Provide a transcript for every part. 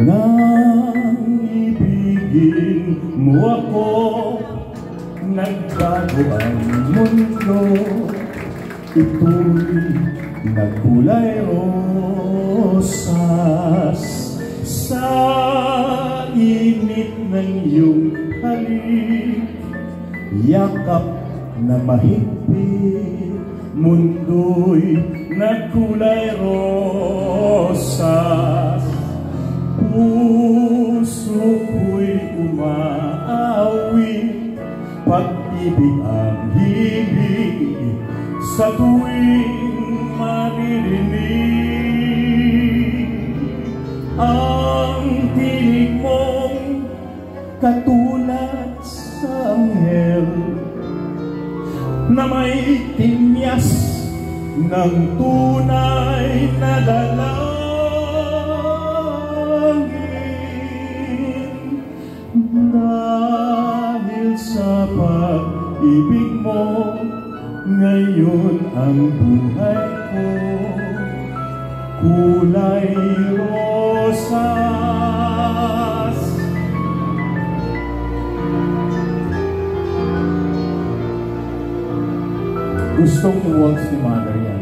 Nang ibigin mo ako, nagbago ang mundo. Ito'y nagkulay rosas sa init ng iyong halik. Yakap na mahigpit, mundo'y nagkulay rosas. Puso ko'y umaawi, pag-ibig ang himig sa tuwing maririnig. Ang tinig mong katulad sa anghel na may timyas ng tunay na dalangin. Dahil sa pag-ibig mo, ngayon ang buhay ko kulay rosas. Gustong waltz ni Mother yan.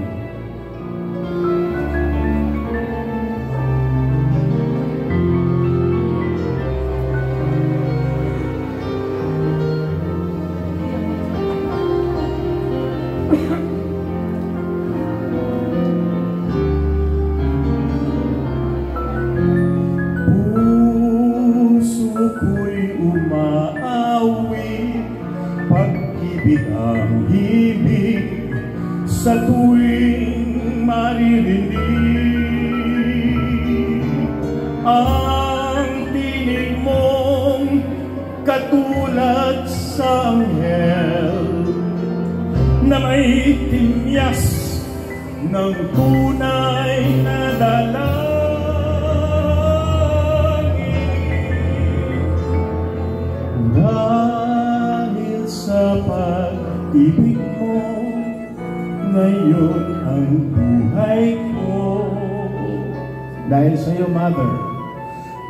Puso ko'y umaawi, pag-ibig ang himig sa tuwing maririnig. Ang tinig mong katulad sa anghel na may timyas ng tunay na dalangin. Dahil sa pag-ibig mo, ngayon ang buhay ko. Dahil sa iyo, Mother,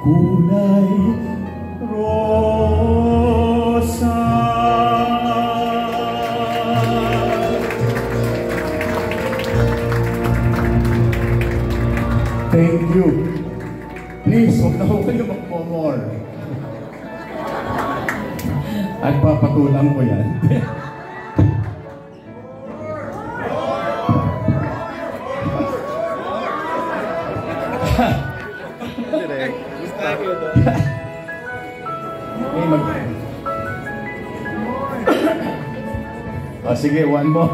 kulay rosa. Thank you. Please, huwag na huwag kayo mag-more. At papatulang ko yan. Oh, sige, one more.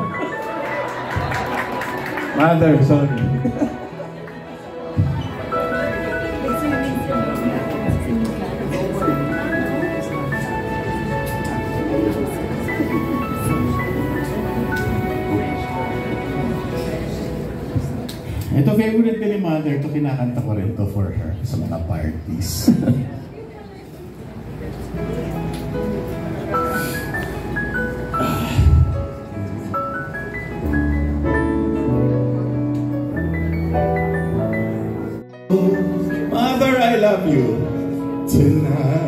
Mother, sorry. Ito favorite din ni Mother. Ito kinakanta ko rin to for her sa mga parties. Mother, I love you tonight.